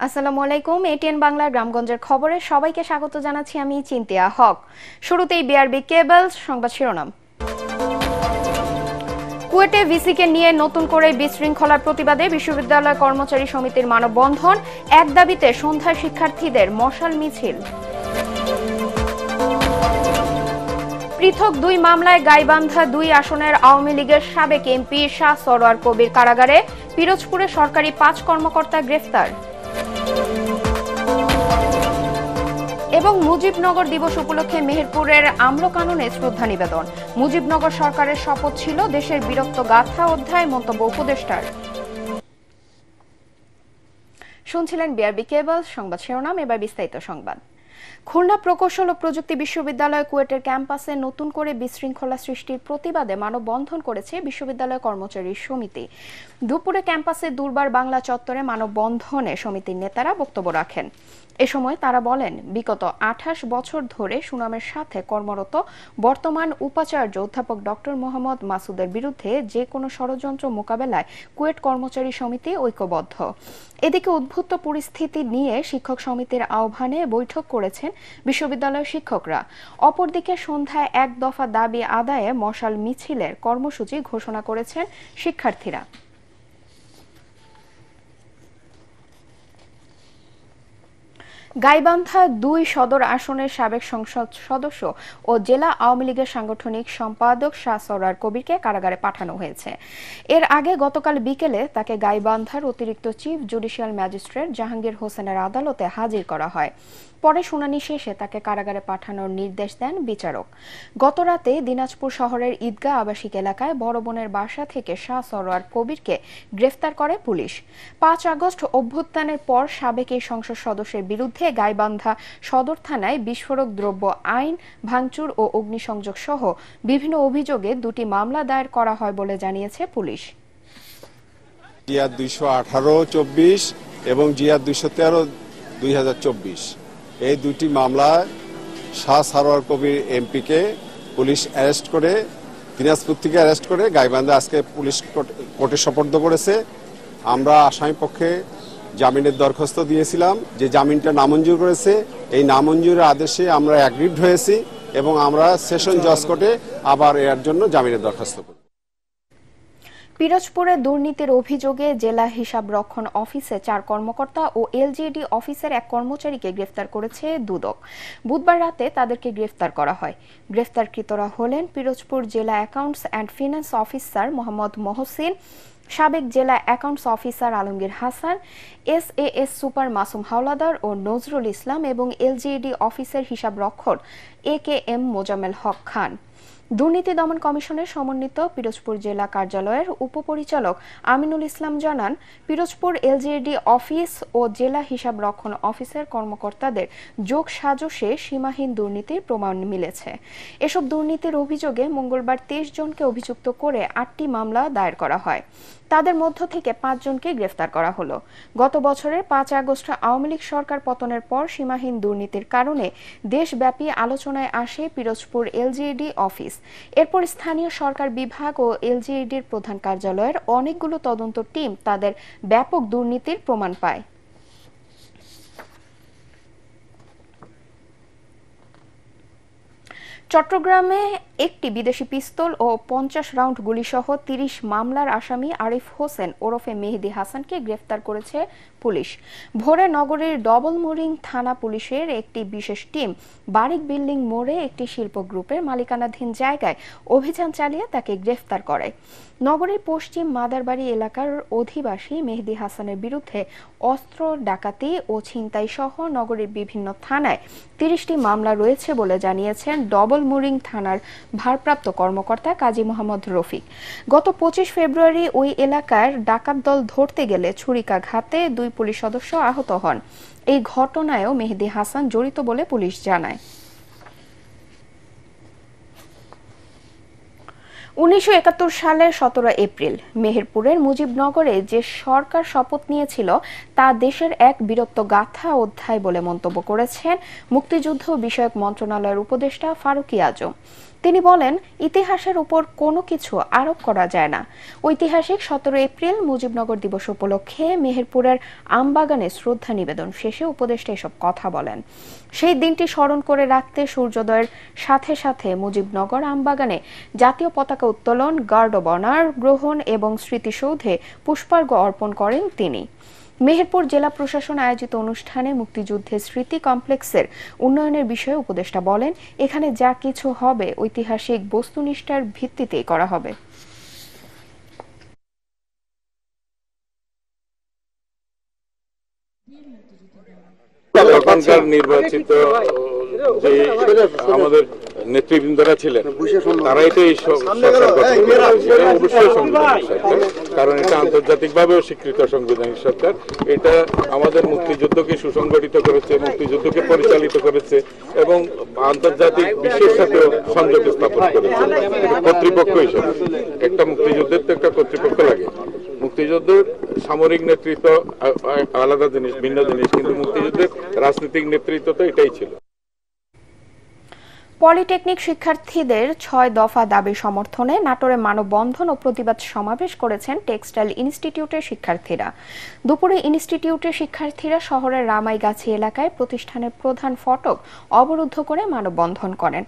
আসসালামু আলাইকুম। এটিএন বাংলা গ্রামগঞ্জের খবরে সবাইকে স্বাগত জানাচ্ছি আমি চিন্তিয়া হক। শুরুতেই বিআরবি কেবলস সংবাদ শিরোনাম। কুয়েটে ভিসিকে নিয়ে নতুন করে বিশৃঙ্খলার প্রতিবাদে বিশ্ববিদ্যালয় কর্মচারী সমিতির মানববন্ধন, এক দাবিতে সন্ধ্যায় শিক্ষার্থীদের মশাল মিছিল। পৃথক দুই মামলায় গাইবান্ধা ২ আসনের আওয়ামী লীগের সাবেক এমপি শাহ সরোয়ার কবির কারাগারে, পিরোজপুরে সরকারি ৫ কর্মকর্তা গ্রেফতার। এবং মুজিবনগর দিবস উপলক্ষে মেহেরপুরের আম্রকাননে শ্রদ্ধা নিবেদন। মুজিবনগর সরকারের শপথ ছিল দেশের বীরত্ব গাথা অধ্যায়, মন্তব্য উপদেষ্টার। শুনছিলেন বিআরবি কেবল সংবাদ শিরোনাম, এবার বিস্তারিত সংবাদ। খুলনা প্রকৌশল ও প্রযুক্তি বিশ্ববিদ্যালয় কুয়েটের ক্যাম্পাসে নতুন করে বিশৃঙ্খলা সৃষ্টির প্রতিবাদে মানববন্ধন করেছে বিশ্ববিদ্যালয় কর্মচারী সমিতি। দুপুরে ক্যাম্পাসে দুর্বার বাংলা চত্বরে মানববন্ধনে সমিতির নেতারা বক্তব্য রাখেন। এ সময় তারা বলেন, বিগত ২৮ বছর ধরে সুনামের সাথে কর্মরত বর্তমান উপাচার্য অধ্যাপক ডক্টর মোহাম্মদ মাসুদের বিরুদ্ধে যে কোনো ষড়যন্ত্র মোকাবেলায় কুয়েট কর্মচারী সমিতি ঐক্যবদ্ধ। এদিকে উদ্ভূত পরিস্থিতি নিয়ে শিক্ষক সমিতির আহ্বানে বৈঠক করেছেন বিশ্ববিদ্যালয়ের শিক্ষকরা। অপরদিকে সন্ধ্যায় এক দফা দাবি আদায়ে মশাল মিছিলের কর্মসূচি ঘোষণা করেছেন শিক্ষার্থীরা। গাইবান্ধা ২ সদর আসনের সাবেক সংসদ সদস্য ও জেলা আওয়ামী লীগের সাংগঠনিক সম্পাদক শাহ সরোয়ার কবিরকে কারাগারে পাঠানো হয়েছে। এর আগে গতকাল বিকেলে তাকে গাইবান্ধার অতিরিক্ত চিফ জুডিশিয়াল ম্যাজিস্ট্রেট জাহাঙ্গীর হোসেনের আদালতে হাজির করা হয়। পরে শুনানি শেষে তাকে কারাগারে পাঠানোর নির্দেশ দেন বিচারক। গতরাতে দিনাজপুর শহরের ঈদগাহ আবাসিক এলাকায় বড় বোনের বাসা থেকে শাহ সরোয়ার কবিরকে গ্রেফতার করে পুলিশ। ৫ আগস্ট অভ্যুত্থানের পর সাবেক এই সংসদ সদস্যের বিরুদ্ধে গাইবান্ধা সদর থানায় বিস্ফোরক দ্রব্য আইন, ভাঙচুর ও অগ্নিসংযোগ সহ বিভিন্ন অভিযোগে ২টি মামলা দায়ের করা হয় বলে জানিয়েছে পুলিশ। জিয়া ২১৮/২৪ এবং জিয়া ২১৩/২০২৪ এই ২টি মামলায় শাহ সরোয়ার কবির এমপিকে পুলিশ অ্যারেস্ট করে, দিনাজপুর থেকে অ্যারেস্ট করে গাইবান্ধা আজকে পুলিশ কোর্টে সোপর্দ করেছে। আমরা আসামি পক্ষে জামিনের দরখাস্ত দিয়েছিলাম, যে জামিনটা নামঞ্জুর করেছে। এই নামঞ্জুরের আদেশে আমরা অ্যাগ্রিড হয়েছি এবং আমরা সেশন জজ কোর্টে আবার এর জন্য জামিনের দরখাস্ত করি। পিরোজপুরে দুর্নীতির অভিযোগে জেলা হিসাব রক্ষণ অফিসে ৪ কর্মকর্তা ও এলজিইডি অফিসের ১ কর্মচারীকে গ্রেফতার করেছে দুদক। বুধবার রাতে তাদেরকে গ্রেফতার করা হয়। গ্রেফতারকৃতরা হলেন পিরোজপুর জেলা accounts and finance officer Mohammad Mohsin, সাবেক জেলা accounts officer Alamgir Hasan, SAS super Masum Howlader ও নজরুল ইসলাম এবং এলজিইডি অফিসের হিসাব রক্ষক একেএম মোজাম্মেল হক খান। দুর্নীতি দমন কমিশনের সমন্বিত পিরোজপুর জেলা কার্যালয়ের উপপরিচালক আমিনুল ইসলাম জানান, পিরোজপুর এলজিইডি অফিস ও জেলা হিসাব রক্ষণ অফিসের কর্মকর্তাদের যোগ সাজশে সীমাহীন দুর্নীতির প্রমাণ মিলেছে। এসব দুর্নীতির অভিযোগে মঙ্গলবার ২৩ জনকে অভিযুক্ত করে ৮টি মামলা দায়ের করা হয়। তাদের মধ্য থেকে ৫ জনকে গ্রেফতার করা হলো। গত বছরের ৫ আগস্ট আওয়ামী লীগ সরকার পতনের পর সীমাহীন দুর্নীতির কারণে দেশব্যাপী আলোচনায় আসে পিরোজপুর এলজিইডি অফিস। এরপর স্থানীয় সরকার বিভাগ ও এলজিইডির প্রধান কার্যালয়ের অনেকগুলো তদন্ত টিম তাদের ব্যাপক দুর্নীতির প্রমাণ পায়। চট্টগ্রামে একটি বিদেশি পিস্তল ও ৫০ রাউন্ড গুলিসহ ৩০ মামলার আসামি আরিফ হোসেন ওরফে মেহেদী হাসানকে গ্রেফতার করেছে পুলিশ। ভোরে নগরীর ডবল মুরিং থানা পুলিশের একটি বিশেষ টিম বারিক বিল্ডিং মোড়ে একটি শিল্প গ্রুপের মালিকানাধীন জায়গায় অভিযান চালিয়ে তাকে গ্রেফতার করে। নগরীর পশ্চিম মাদারবাড়ি এলাকার অধিবাসী মেহেদী হাসানের বিরুদ্ধে অস্ত্র, ডাকাতি ও ছিনতাই সহ নগরীর বিভিন্ন থানায় ৩০টি মামলা রয়েছে বলে জানিয়েছেন ডবল মুরিং থানার ভারপ্রাপ্ত কর্মকর্তা কাজী মোহাম্মদ রফিক। গত ২৫ ফেব্রুয়ারি ওই এলাকার ডাকাত দল ধরতে গেলে ছুরিকাঘাতে ২ পুলিশ সদস্য আহত হন। এই ঘটনায়ও মেহেদী হাসান জড়িত বলে পুলিশ জানায়। ১৯৭১ সালের ১৭ এপ্রিল মেহেরপুরের মুজিবনগরে যে সরকার শপথ নিয়েছিল তা দেশের এক বীরত্ব গাথা অধ্যায় বলে মন্তব্য করেছেন মুক্তিযুদ্ধ বিষয়ক মন্ত্রণালয়ের উপদেষ্টা ফারুকী আজম। তিনি বলেন, ইতিহাসের উপর কোনো কিছু আরোপ করা যায় না। ঐতিহাসিক 17 এপ্রিল মুজিবনগর দিবস উপলক্ষে মেহেরপুরের আমবাগানে শ্রদ্ধা নিবেদন শেষে উপদেষ্টা এসব কথা বলেন। সেই দিনটি স্মরণ করে রাখতে সূর্যোদয়ের সাথে সাথে মুজিবনগর আমবাগানে জাতীয় পতাকা উত্তোলন, গার্ড অব অনার গ্রহণ এবং স্মৃতিসৌধে পুষ্পার্ঘ্য অর্পণ করেন তিনি। মেহেরপুর জেলা প্রশাসন আয়োজিত অনুষ্ঠানে মুক্তিযুদ্ধের স্মৃতি কমপ্লেক্সের উন্নয়নের বিষয়ে উপদেষ্টা বলেন, এখানে যা কিছু হবে ঐতিহাসিক বস্তুনিষ্ঠার ভিত্তিতেই করা হবে। তখনকার নির্বাচিত যে আমাদের নেতৃবৃন্দরা ছিলেন তারাই তো এই সরকার গঠন করেছে। অবশ্যই সাংবিধানিক সরকার, কারণ এটা আন্তর্জাতিকভাবেও স্বীকৃত সাংবিধানিক সরকার। এটা আমাদের মুক্তিযুদ্ধকে সুসংগঠিত করেছে, মুক্তিযুদ্ধকে পরিচালিত করেছে এবং আন্তর্জাতিক বিশ্বের সাথেও সংযোগ স্থাপন করেছে কর্তৃপক্ষ হিসেবে। একটা মুক্তিযুদ্ধের তো একটা কর্তৃপক্ষ লাগে। মুক্তিযুদ্ধের সামরিক নেতৃত্ব আলাদা জিনিস, ভিন্ন জিনিস, কিন্তু মুক্তিযুদ্ধের রাজনৈতিক নেতৃত্ব তো এটাই ছিল। পলিটেকনিক শিক্ষার্থীদের 6 দফা দাবি সমর্থনে নাটোরে মানববন্ধন ও প্রতিবাদ সমাবেশ করেছেন টেক্সটাইল ইনস্টিটিউটের শিক্ষার্থীরা। দুপুরে ইনস্টিটিউটের শিক্ষার্থীরা শহরের রামাইগাছি এলাকায় প্রতিষ্ঠানের প্রধান ফটক অবরুদ্ধ করে মানববন্ধন করেন।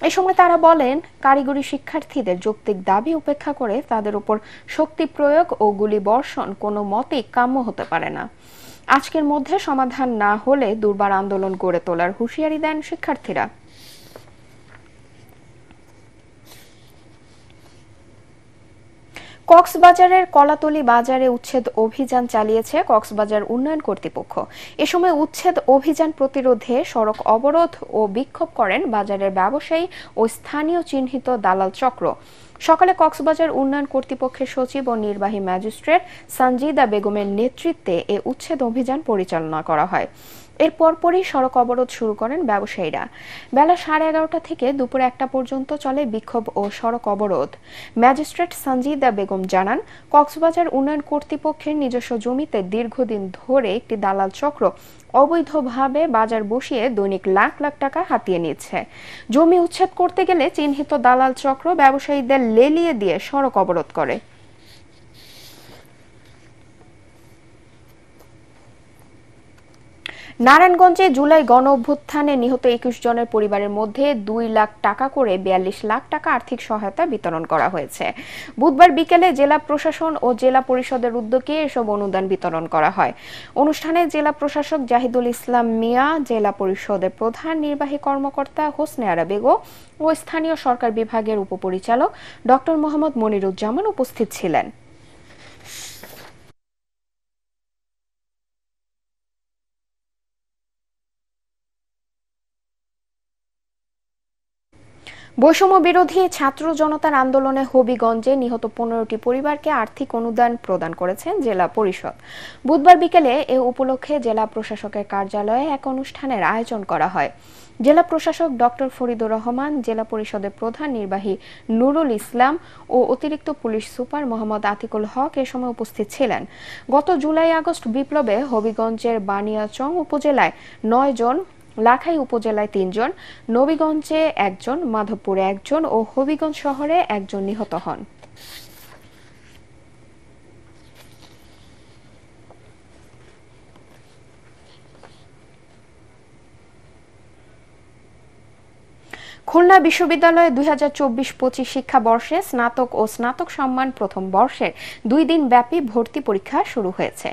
এ সময় তারা বলেন, কারিগরি শিক্ষার্থীদের যৌক্তিক দাবি উপেক্ষা করে তাদের উপর শক্তি প্রয়োগ ও গুলি বর্ষণ কোনো মতেই কাম্য হতে পারে না। আজকের মধ্যে সমাধান না হলে দুর্বার আন্দোলন গড়ে তোলার হুঁশিয়ারি দেন শিক্ষার্থীরা। কক্সবাজারের কলাতলী বাজারে উচ্ছেদ অভিযান চালিয়েছে কক্সবাজার উন্নয়ন কর্তৃপক্ষ। এ সময় উচ্ছেদ অভিযান প্রতিরোধে সড়ক অবরোধ ও বিক্ষোভ করেন বাজারের ব্যবসায়ী ও স্থানীয় চিহ্নিত দালাল চক্র। সকালে কক্সবাজার উন্নয়ন কর্তৃপক্ষের সচিব ও নির্বাহী ম্যাজিস্ট্রেট সঞ্জিদা বেগমের নেতৃত্বে এ উচ্ছেদ অভিযান পরিচালনা করা হয়। এর পরপরই সড়ক অবরোধ শুরু করেন ব্যবসায়ীরা। বেলা 11:30 থেকে দুপুর 1টা পর্যন্ত চলে বিক্ষোভ ও সড়ক অবরোধ। ম্যাজিস্ট্রেট সঞ্জিদা বেগম জানান, কক্সবাজার উন্নয়ন কর্তৃপক্ষের নিজস্ব জমিতে দীর্ঘদিন ধরে একটি দালাল চক্র অবৈধভাবে বাজার বসিয়ে দৈনিক লাখ লাখ টাকা হাতিয়ে নিচ্ছে। জমি উচ্ছেদ করতে গেলে চিহ্নিত দালাল চক্র ব্যবসায়ীদের লেলিয়ে দিয়ে সড়ক অবরোধ করে। নারায়ণগঞ্জে জুলাই গণ অভ্যুত্থানে নিহত 21 জনের পরিবারের মধ্যে 2 লাখ টাকা করে 42 লাখ টাকা আর্থিক সহায়তা বিতরণ করা হয়েছে। বুধবার বিকেলে জেলা প্রশাসন ও জেলা পরিষদের উদ্যোগে এসব অনুদান বিতরণ করা হয়। অনুষ্ঠানে জেলা প্রশাসক জাহিদুল ইসলাম মিয়া, জেলা পরিষদের প্রধান নির্বাহী কর্মকর্তা হোসনে আরা বেগম ও স্থানীয় সরকার বিভাগের উপপরিচালক ডক্টর মোহাম্মদ মনিরুজ্জামান উপস্থিত ছিলেন। বৈষম্য বিরোধী ছাত্র জনতার আন্দোলনে হবিগঞ্জে নিহত 15টি পরিবারকে আর্থিক অনুদান প্রদান করেছেন জেলা পরিষদ। বুধবার বিকেলে এ উপলক্ষে জেলা প্রশাসকের কার্যালয়ে এক অনুষ্ঠানের আয়োজন করা হয়। জেলা প্রশাসক ডক্টর ফরিদুর রহমান, জেলা পরিষদের প্রধান নির্বাহী নুরুল ইসলাম ও অতিরিক্ত পুলিশ সুপার মোহাম্মদ আতিকুল হক এ সময় উপস্থিত ছিলেন। গত জুলাই-আগস্ট বিপ্লবে হবিগঞ্জের বানিয়াচং উপজেলায় 9 জন, লাখাই উপজেলায় 3 জন, নবীগঞ্জে 1 জন, মাধবপুরে 1 জন ও হবিগঞ্জ শহরে 1 জন নিহত হন। খুলনা বিশ্ববিদ্যালয়ে 2024-25 শিক্ষাবর্ষে স্নাতক ও স্নাতক সম্মান প্রথম বর্ষের 2 দিন ব্যাপী ভর্তি পরীক্ষা শুরু হয়েছে।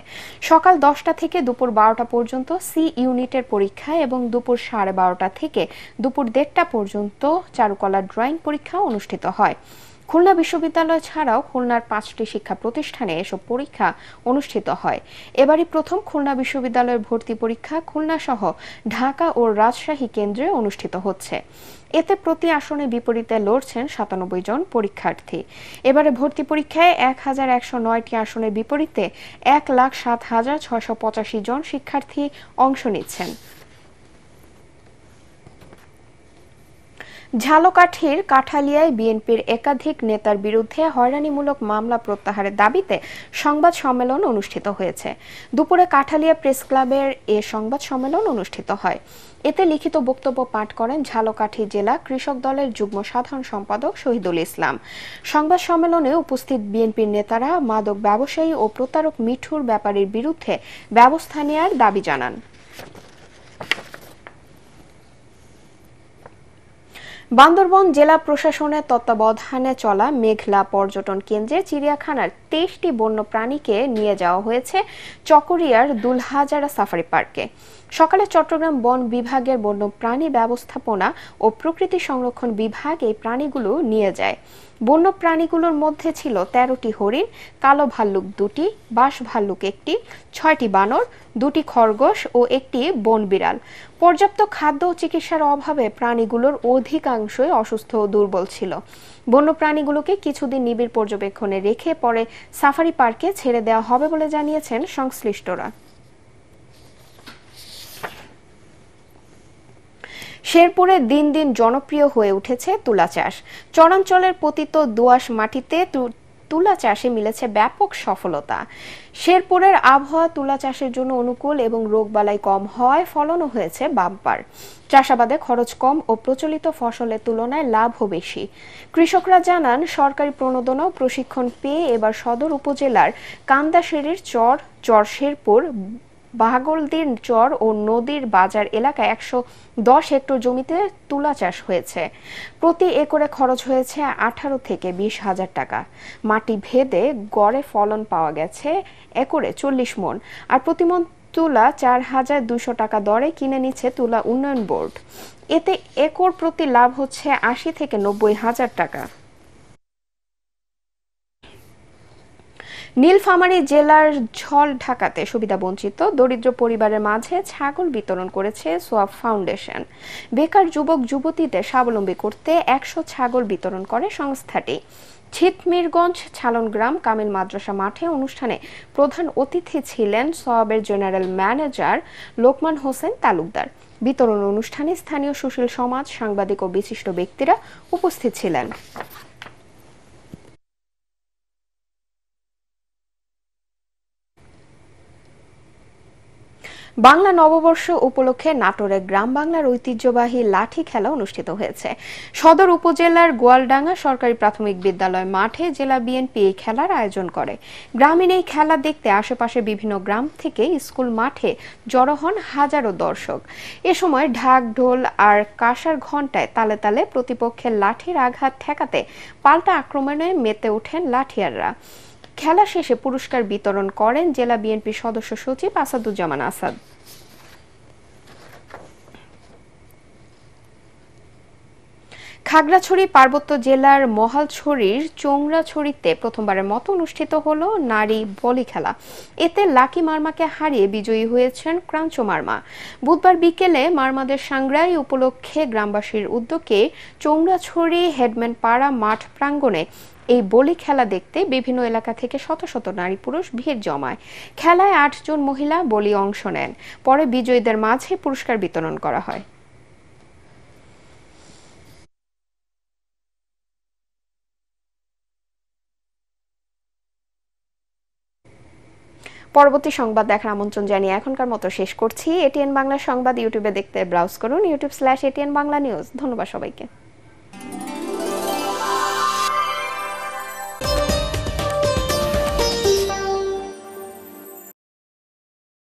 সকাল 10টা থেকে দুপুর 12টা পর্যন্ত সি ইউনিটের পরীক্ষা এবং দুপুর 12:30 থেকে দুপুর 1:30টা পর্যন্ত চারুকলা ড্রয়িং পরীক্ষা অনুষ্ঠিত হয়। খুলনা বিশ্ববিদ্যালয় ছাড়াও খুলনার 5টি শিক্ষা প্রতিষ্ঠানে এসব পরীক্ষা অনুষ্ঠিত হয়। এবারই প্রথম খুলনা বিশ্ববিদ্যালয়ের ভর্তি পরীক্ষা খুলনা সহ ঢাকা ও রাজশাহী কেন্দ্রে অনুষ্ঠিত হচ্ছে। এতে প্রতি আসনে বিপরীতে লড়ছেন 97 জন পরীক্ষার্থী। এবারে ভর্তি পরীক্ষায় 1109টি আসনের বিপরীতে 1,07,685 জন শিক্ষার্থী অংশ নিচ্ছেন। ঝালকাঠির কাঠালিয়ায় বিএনপির একাধিক নেতার বিরুদ্ধে হয়রানিমূলক মামলা প্রত্যাহারের দাবিতে সংবাদ সম্মেলন অনুষ্ঠিত হয়েছে। দুপুরে কাঠালিয়া প্রেস ক্লাবের এ সংবাদ সম্মেলন অনুষ্ঠিত হয়। এতে লিখিত বক্তব্য পাঠ করেন ঝালকাঠি জেলা কৃষক দলের যুগ্ম সাধারণ সম্পাদক শহীদুল ইসলাম। সংবাদ সম্মেলনে উপস্থিত বিএনপির নেতারা মাদক ব্যবসায়ী ও প্রতারক মিঠুর ব্যাপারীর বিরুদ্ধে ব্যবস্থা নেওয়ার দাবি জানান। বান্দরবান জেলা প্রশাসনের তত্ত্বাবধানে চলা মেঘলা পর্যটন কেন্দ্রে চিড়িয়াখানার 23টি বন্য প্রাণীকে নিয়ে যাওয়া হয়েছে চকরিয়ার দুলহাজারা সাফারি পার্কে। সকালে চট্টগ্রাম বন বিভাগের বন্য প্রাণী ব্যবস্থাপনা ও প্রকৃতি সংরক্ষণ বিভাগ এই প্রাণীগুলো নিয়ে যায়। বন্য প্রাণীগুলোর মধ্যে ছিল 13টি হরিণ, কালো ভাল্লুক 2টি, বাস ভাল্লুক 1টি, 6টি বানর, 2টি খরগোশ ও 1টি বন বিড়াল। পর্যাপ্ত খাদ্য ও চিকিৎসার অভাবে প্রাণীগুলোর অধিকাংশই অসুস্থ ও দুর্বল ছিল। বন্য প্রাণীগুলোকে কিছুদিন নিবিড় পর্যবেক্ষণে রেখে পরে সাফারি পার্কে ছেড়ে দেওয়া হবে বলে জানিয়েছেন সংশ্লিষ্টরা। শেরপুরে দিন দিন জনপ্রিয় হয়ে উঠেছে তুলা চাষ। চরাঞ্চলের পতিত দোআঁশ মাটিতে তুলা চাষে মিলেছে ব্যাপক সফলতা। শেরপুরের আবহাওয়া তুলা চাষের জন্য অনুকূল এবং রোগবালাই কম হওয়ায় ফলনও হয়েছে বাম্পার। চাষাবাদে খরচ কম ও প্রচলিত ফসলের তুলনায় লাভও বেশি। কৃষকরা জানান, সরকারি প্রণোদনা ও প্রশিক্ষণ পেয়ে এবার সদর উপজেলার কান্দাশিরির চর শেরপুর, বাহাগলদির চর ও নদীর বাজার এলাকায় 110 হেক্টর জমিতে তুলা চাষ হয়েছে। প্রতি একরে খরচ হয়েছে 18 থেকে 20 হাজার টাকা। মাটি ভেদে গড়ে ফলন পাওয়া গেছে একরে 40 মণ, আর প্রতিমণ তুলা 4200 টাকা দরে কিনে নিচ্ছে তুলা উন্নয়ন বোর্ড। এতে একর প্রতি লাভ হচ্ছে 80 থেকে 90 হাজার টাকা। নীলফামারী জেলার ঝল ঢাকাতে সুবিধাবঞ্চিত দরিদ্র পরিবারের মাঝে ছাগল বিতরণ করেছে সোয়াব ফাউন্ডেশন। বেকার যুবক যুবতীদের স্বাবলম্বী করতে 100 ছাগল বিতরণ করে সংস্থাটি। ছিতমিরগঞ্জ ছালনগ্রাম কামিল মাদ্রাসা মাঠে অনুষ্ঠানে প্রধান অতিথি ছিলেন সোয়াবের জেনারেল ম্যানেজার লোকমান হোসেন তালুকদার। বিতরণ অনুষ্ঠানে স্থানীয় সুশীল সমাজ, সাংবাদিক ও বিশিষ্ট ব্যক্তিরা উপস্থিত ছিলেন। বাংলা নববর্ষ উপলক্ষে নাটোরে গ্রাম বাংলার ঐতিহ্যবাহী লাঠি খেলা অনুষ্ঠিত হয়েছে। সদর উপজেলার গোয়ালডাঙ্গা সরকারি প্রাথমিক বিদ্যালয় মাঠে জেলা বিএনপি এই খেলার আয়োজন করে। গ্রামীণ এই খেলা দেখতে আশেপাশে বিভিন্ন গ্রাম থেকে স্কুল মাঠে জড়ো হন হাজারো দর্শক। এ সময় ঢাক, ঢোল আর কাঁসার ঘণ্টায় তালে তালে প্রতিপক্ষের লাঠির আঘাত ঠেকাতে পাল্টা আক্রমণে মেতে ওঠেন লাঠিয়াররা। খেলা শেষে পুরস্কার বিতরণ করেন জেলা বিএনপি সদস্য সচিব আসাদুজ্জামান আসাদ। খাগড়াছড়ি পার্বত্য জেলার মহালছড়ির চৌংরাছড়িতে প্রথমবারের মতো অনুষ্ঠিত হলো নারী ভলি খেলা। এতে লাকি মার্মাকে হারিয়ে বিজয়ী হয়েছেন ক্রাঞ্চ মার্মা। বুধবার বিকেলে মার্মাদের সাংগ্রাই উপলক্ষে গ্রামবাসীর উদ্যোগে চৌংরাছড়ি হেডম্যান পাড়া মাঠ প্রাঙ্গণে এই বলি খেলা দেখতে বিভিন্ন এলাকা থেকে শত শত নারী পুরুষ ভিড় জমায়। খেলায় 8 জন মহিলা বলি অংশ নেন। পরে বিজয়ীদের মাঝে পুরস্কার বিতরণ করা হয়। পরবর্তী সংবাদ দেখার আমন্ত্রণ জানিয়ে এখনকার মতো শেষ করছি। এটিএন বাংলা সংবাদ ইউটিউবে দেখতে ব্রাউজ করুন youtube/ATN বাংলা নিউজ। ধন্যবাদ সবাইকে।